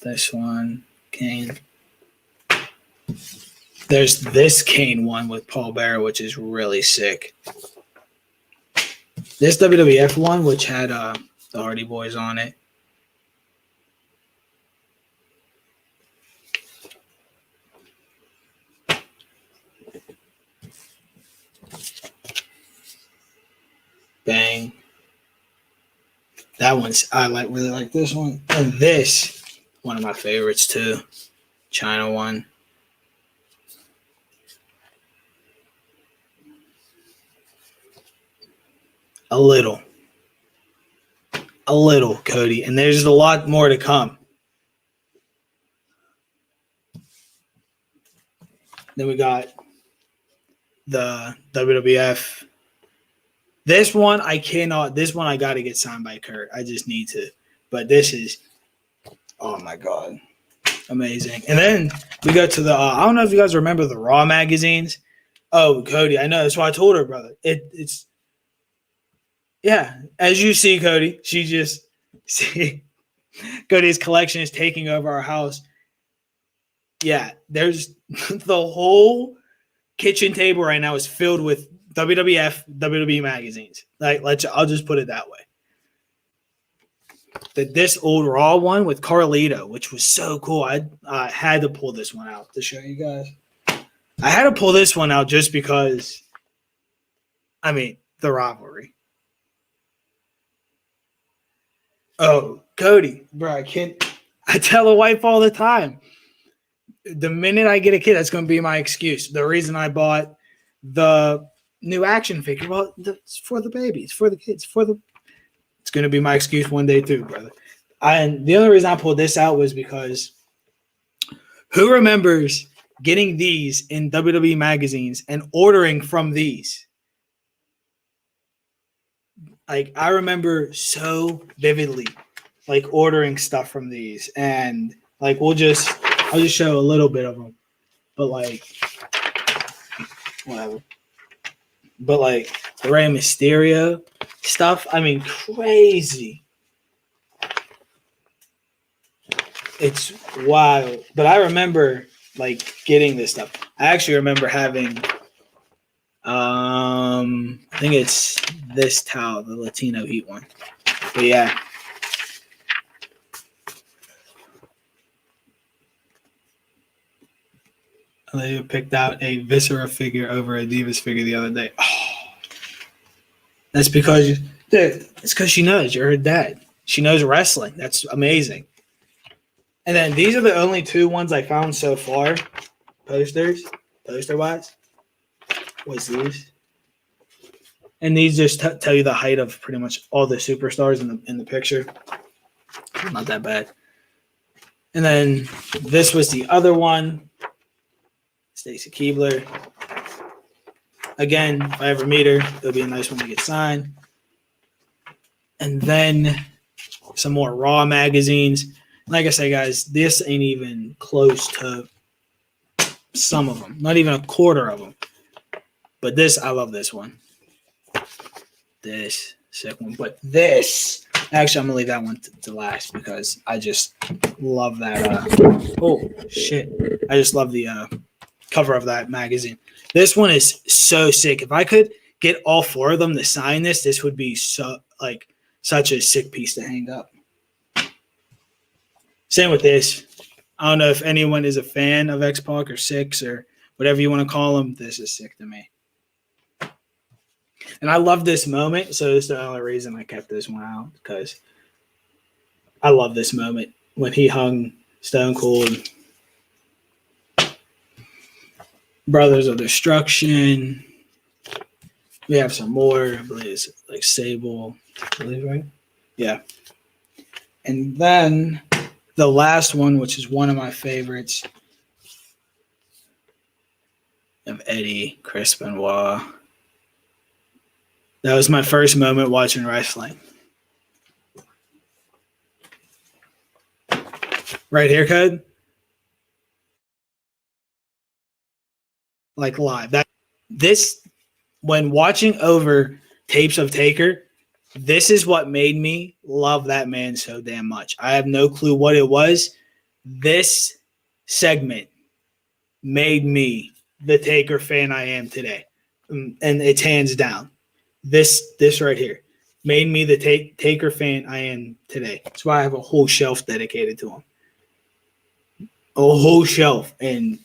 This one. Kane. There's this Kane one with Paul Bearer, which is really sick. This WWF one, which had The Hardy Boys on it. Bang. That one's I really like this one. And this, one of my favorites too. China one. A little, Cody. And there's a lot more to come. Then we got the WWF. This one I got to get signed by Kurt. I just need to. But this is, oh my God, amazing. And then we go to the, I don't know if you guys remember the Raw magazines. Oh, Cody, I know. That's why I told her, brother. It's, yeah, as you see, Cody, Cody's collection is taking over our house. Yeah, there's the whole kitchen table right now is filled with WWF, WWE magazines. I'll just put it that way. This old Raw one with Carlito, which was so cool. I had to pull this one out to show you guys. I had to pull this one out just because, the rivalry. Oh, Cody, bro, I tell the wife all the time, the minute I get a kid, that's going to be my excuse. The reason I bought the new action figure, well, it's for the baby. It's for the kids. It's going to be my excuse one day too, brother. And the only reason I pulled this out was because who remembers getting these in WWE magazines and ordering from these? I remember so vividly, ordering stuff from these, and I'll just show a little bit of them, but whatever. But the Rey Mysterio stuff, crazy. It's wild. But I remember getting this stuff. I actually remember having I think it's this towel, the Latino Heat one. But yeah. I picked out a Viscera figure over a Divas figure the other day. Oh, that's because it's because she knows you're her dad. She knows wrestling. That's amazing. And then these are the only two ones I found so far. Poster-wise, was these. And these just tell you the height of pretty much all the superstars in the picture. Not that bad. And then this was the other one. Stacy Keibler. Again, if I ever meet her, it'll be a nice one to get signed. And then some more Raw magazines. Like I say, guys, this ain't even close to some of them. Not even a quarter of them. But this, I love this one. This, sick one. But this, actually, I'm going to leave that one to last because I just love that. Oh, shit. I just love the cover of that magazine. This one is so sick. If I could get all four of them to sign this, this would be such a sick piece to hang up. Same with this. I don't know if anyone is a fan of X-Pac or Six or whatever you want to call them. This is sick to me. And I love this moment, so it's the only reason I kept this one out, because I love this moment when he hung Stone Cold. Brothers of Destruction. We have some more. I believe it's Sable. I believe, right? Yeah. And then the last one, which is one of my favorites, of Eddie, Chris Benoit. That was my first moment watching wrestling. Right here, Code. Live. When watching over tapes of Taker, this is what made me love that man so damn much. I have no clue what it was. This segment made me the Taker fan I am today. And it's hands down. This right here. made me the Taker fan I am today. That's why I have a whole shelf dedicated to him. A whole shelf, and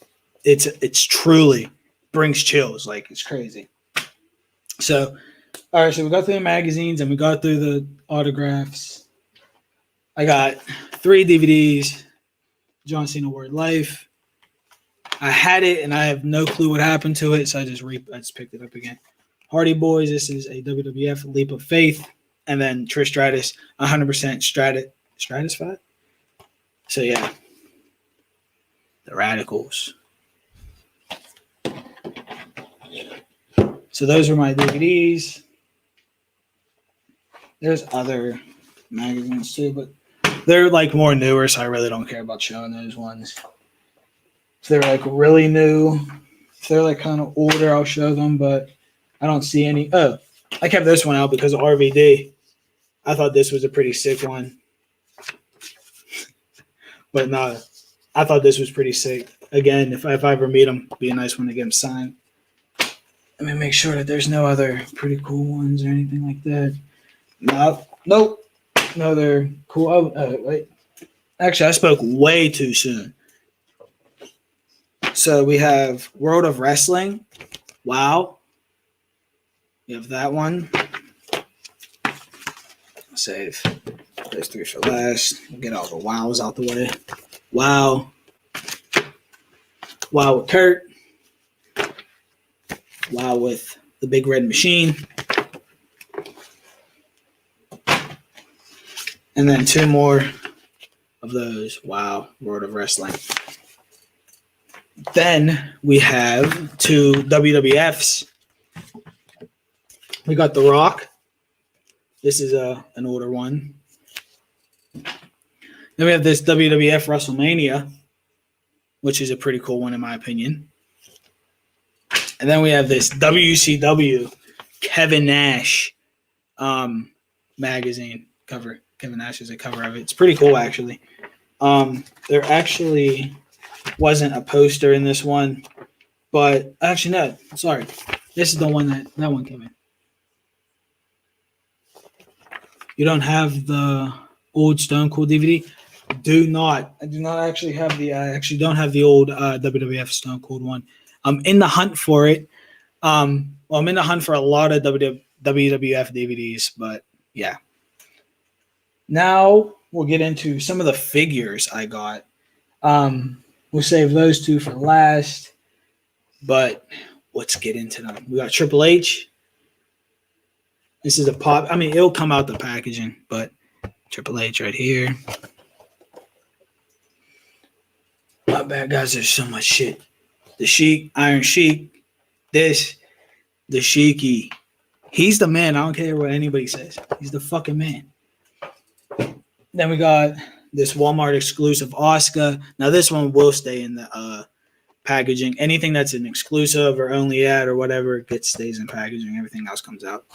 it's truly brings chills. Like, it's crazy. So, all right, so we got through the magazines and we got through the autographs. I got 3 DVDs, John Cena Word Life. I had it and I have no clue what happened to it, so I just picked it up again. Hardy Boys, this is a WWF Leap of Faith, and then Trish Stratus, 100% Stratisfied. So yeah, the Radicals. So those are my DVDs. There's other magazines too, but they're like more newer, so I really don't care about showing those ones. If they're like really new, if they're like kind of older, I'll show them, but I don't see any. Oh, I kept this one out because of RVD. I thought this was a pretty sick one. But no, I thought this was pretty sick. Again, if I ever meet him, it'd be a nice one to get him signed. Let me make sure that there's no other pretty cool ones or anything like that. Nope. No, they're cool. Oh, wait. Actually, I spoke way too soon. So we have World of Wrestling. Wow. We have that one. I'll save those 3 for last. We'll get all the wows out the way. Wow. Wow with Kurt. Wow with the Big Red Machine. And then 2 more of those. Wow. World of Wrestling. Then we have 2 WWFs. We got The Rock. This is an older one. Then we have this WWF WrestleMania, which is a pretty cool one in my opinion. And then we have this WCW Kevin Nash magazine cover. Kevin Nash is a cover of it. It's pretty cool, actually. There actually wasn't a poster in this one, but actually, no. Sorry. This is the one that one came in. You don't have the old Stone Cold DVD? I do not actually have I actually don't have the old WWF Stone Cold one. I'm in the hunt for it. I'm in the hunt for a lot of WWF DVDs, but yeah. Now we'll get into some of the figures I got. We'll save those 2 for last, but let's get into them. We got Triple H. This is a pop. I mean, it'll come out the packaging, but Triple H right here. My bad, guys. There's so much shit. The Sheik, Iron Sheik. This, the Sheiky. He's the man. I don't care what anybody says. He's the fucking man. Then we got this Walmart exclusive Asuka. Now, this one will stay in the packaging. Anything that's an exclusive or only ad or whatever stays in packaging. Everything else comes out.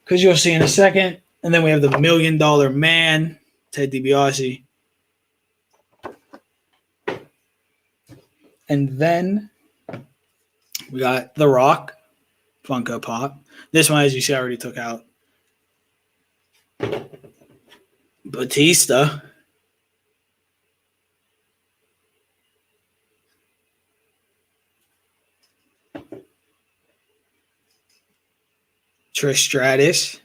Because you'll see in a second. And then we have the $1 Million Man, Ted DiBiase. And then we got The Rock, Funko Pop. This one, as you see, I already took out. Batista. Trish Stratus,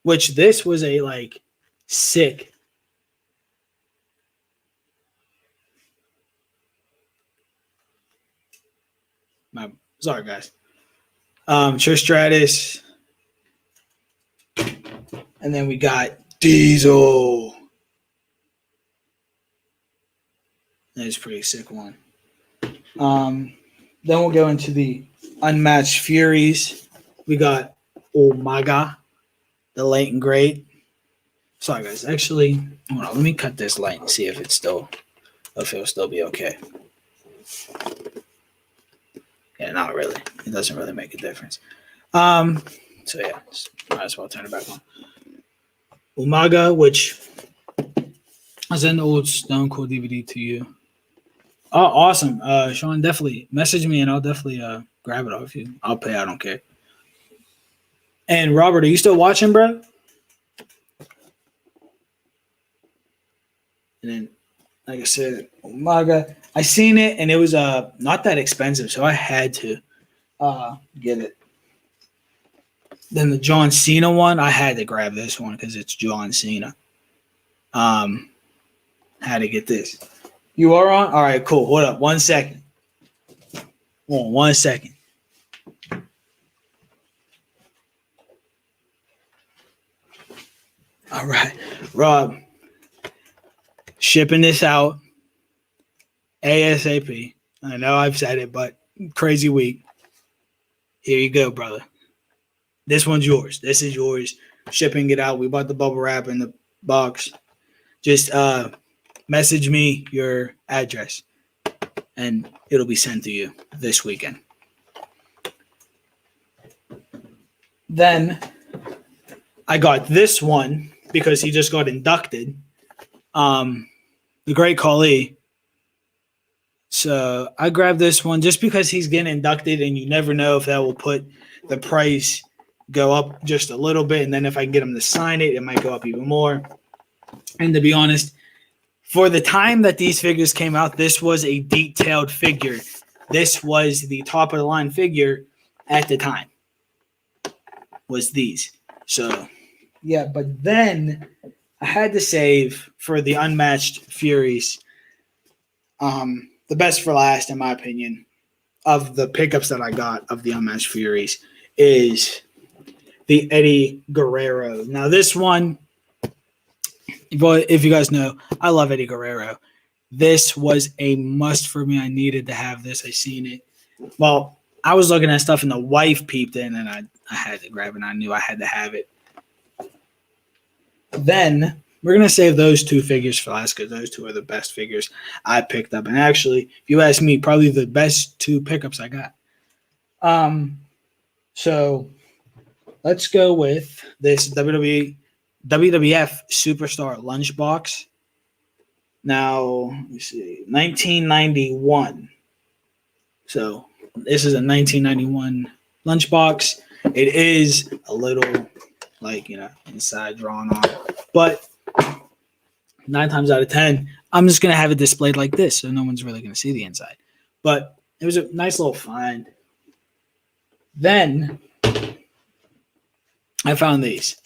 which this was a like sick. Sorry, guys. Trish Stratus, and then we got Diesel. That's a pretty sick one. Then we'll go into the Unmatched Furies. We got Omega, the late and great. Sorry, guys. Actually, hold on. Let me cut this light and see if it'll still be okay. Yeah, not really. It doesn't really make a difference. So yeah, might as well turn it back on. Umaga, which I sent the old Stone Cold DVD to you. Oh, awesome. Sean, definitely message me and I'll definitely grab it off you. I'll pay. I don't care. And Robert, are you still watching, bro? And then, like I said, Umaga, I seen it and it was not that expensive, so I had to get it. Then the John Cena one, I had to grab this one because it's John Cena. Had to get this. You are on? All right, cool. Hold up. 1 second. Hold on 1 second. All right. Rob, shipping this out ASAP. I know I've said it, but crazy week. Here you go, brother. This one's yours. This is yours. Shipping it out. We bought the bubble wrap in the box. Just message me your address, and it'll be sent to you this weekend. Then I got this one because he just got inducted. The Great Khali. So I grabbed this one just because he's getting inducted, and you never know if that will put the price go up just a little bit. And then if I can get him to sign it, it might go up even more. And to be honest, for the time that these figures came out, this was a detailed figure. This was the top of the line figure at the time. Was these. So, yeah, but then I had to save for the Unmatched Furies. The best for last, in my opinion, of the pickups that I got of the Unmatched Furies is the Eddie Guerrero. Now, this one, if you guys know, I love Eddie Guerrero. This was a must for me. I needed to have this. I seen it. Well, I was looking at stuff and the wife peeped in, and I had to grab it. And I knew I had to have it. Then we're going to save those two figures for last because those two are the best figures I picked up. And actually, if you ask me, probably the best two pickups I got. So let's go with this WWF Superstar Lunchbox. Now, let me see, 1991. So this is a 1991 lunchbox. It is a little, inside drawn on. But 9 times out of 10, I'm just going to have it displayed like this, so no one's really going to see the inside. But it was a nice little find. Then I found these.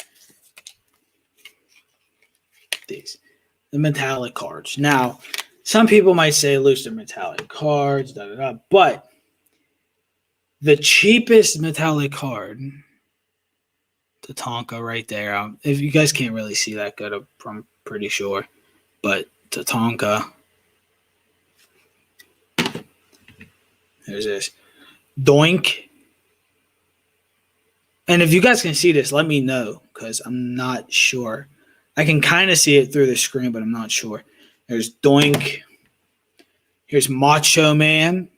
The metallic cards. Now, some people might say, "Loose, they're metallic cards, but the cheapest metallic card, the Tonka right there. If you guys can't really see that good, I'm pretty sure, but the Tonka. There's this Doink. And if you guys can see this, let me know because I'm not sure. I can kind of see it through the screen, but I'm not sure. There's Doink. Here's Macho Man.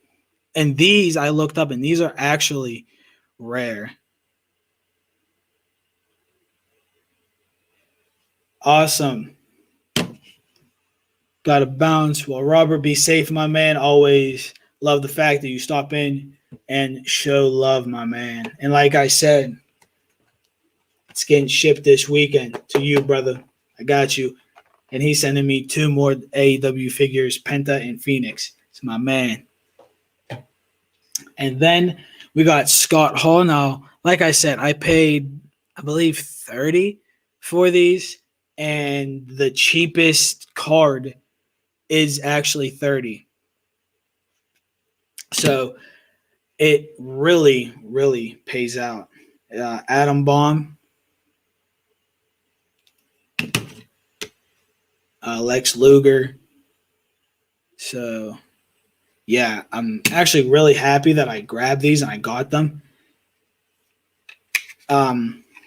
And these I looked up, and these are actually rare. Awesome. Got to bounce. Well, Robert, be safe, my man. Always love the fact that you stop in and show love, my man. And like I said, it's getting shipped this weekend to you, brother. I got you. And he's sending me 2 more AEW figures, Penta and Phoenix. It's my man. And then we got Scott Hall. Now, like I said, I paid, I believe, $30 for these. And the cheapest card is actually $30. So it really, really pays out. Adam Bomb. Lex Luger. So, yeah, I'm actually really happy that I grabbed these and I got them.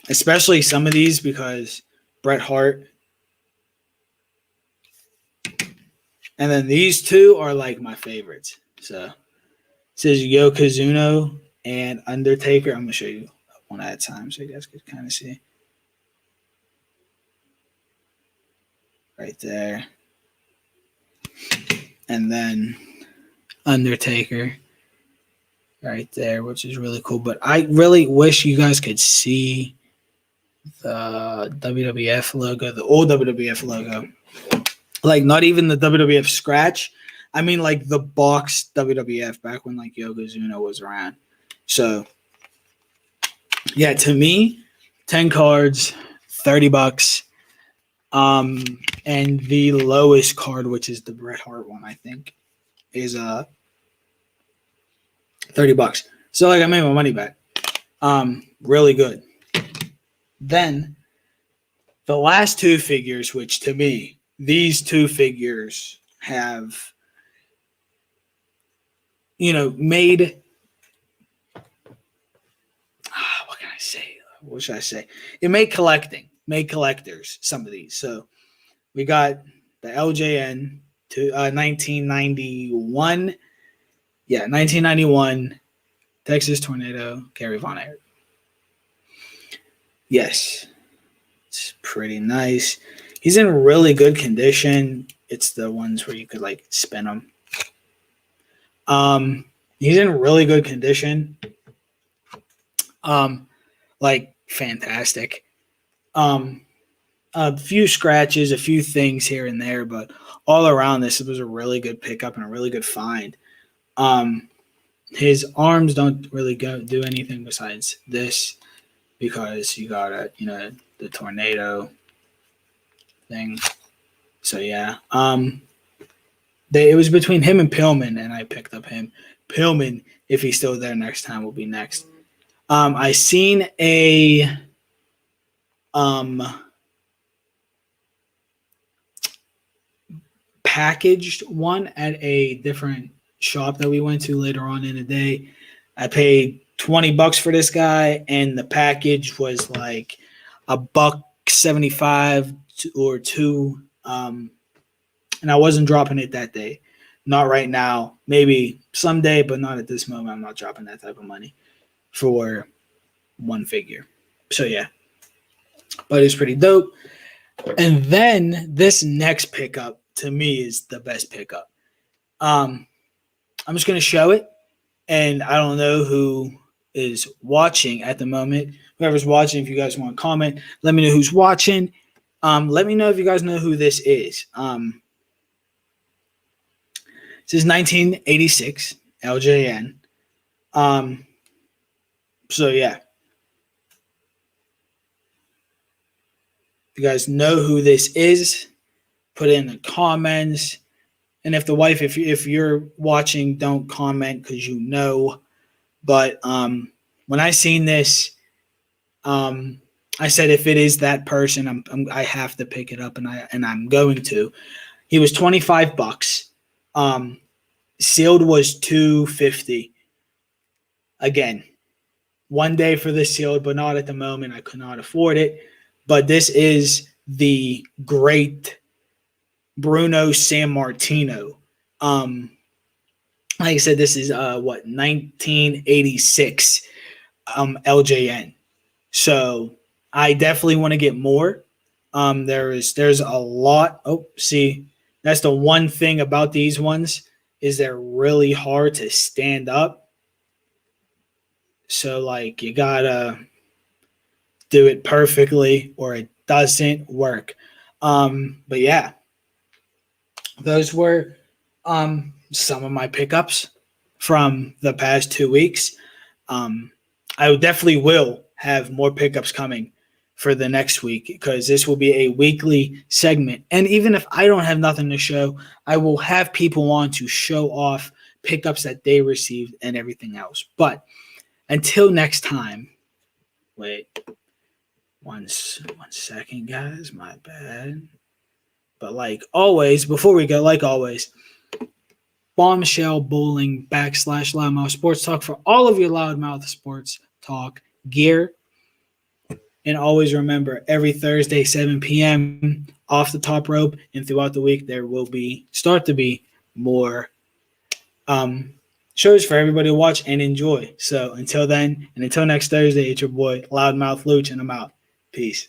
Especially some of these because Bret Hart. And then these two are like my favorites. So, it says Yokozuna and Undertaker. I'm going to show you one at a time so you guys can kind of see. Right there. And then Undertaker right there, which is really cool. But I really wish you guys could see the WWF logo, the old WWF logo. Like, not even the WWF scratch. I mean, like, the box WWF back when, like, Yokozuna was around. So, yeah, to me, 10 cards, $30. And the lowest card, which is the Bret Hart one, I think, is $30. So, like, I made my money back. Really good. Then, the last two figures, which to me, these two figures have, made, what can I say? What should I say? It made collectors, some of these. So we got the LJN to 1991. Yeah, 1991 Texas Tornado, Kerry Von Erich. Yes, it's pretty nice. He's in really good condition. It's the ones where you could, like, spin them. He's in really good condition. Like, fantastic. A few scratches, a few things here and there, but all around this, it was a really good pickup and a really good find. His arms don't really do anything besides this because you got the tornado thing. So yeah, it was between him and Pillman, and I picked up him. Pillman, if he's still there next time, will be next. I seen a packaged one at a different shop that we went to later on in the day. I paid $20 for this guy, and the package was like $1.75 or $2. And I wasn't dropping it that day. Not right now. Maybe someday, but not at this moment. I'm not dropping that type of money for one figure. So yeah. But it's pretty dope. And then this next pickup to me is the best pickup. I'm just going to show it. And I don't know who is watching at the moment. Whoever's watching, if you guys want to comment, let me know who's watching. Let me know if you guys know who this is. This is 1986 LJN. So yeah. If you guys know who this is, put it in the comments. And if you're watching, don't comment because you know. But when I seen this, I said if it is that person, I have to pick it up, and I'm going to. He was $25. Sealed was $250. Again, one day for the sealed, but not at the moment. I could not afford it. But this is the great Bruno Sammartino. Like I said, this is 1986 LJN. So I definitely want to get more. There's a lot. Oh, see, that's the one thing about these ones is they're really hard to stand up. So like you gotta do it perfectly or it doesn't work. But yeah, those were some of my pickups from the past 2 weeks. I definitely will have more pickups coming for the next week because this will be a weekly segment. And even if I don't have nothing to show, I will have people on to show off pickups that they received and everything else. But until next time, wait, one second, guys, my bad. But like always, before we go, like always, Bombshell Bowling / Loudmouth Sports Talk for all of your Loudmouth Sports Talk gear. And always remember, every Thursday, 7 p.m., off the top rope, and throughout the week, there will start to be more shows for everybody to watch and enjoy. So until then, and until next Thursday, it's your boy, Loudmouth Luch, and I'm out. Peace.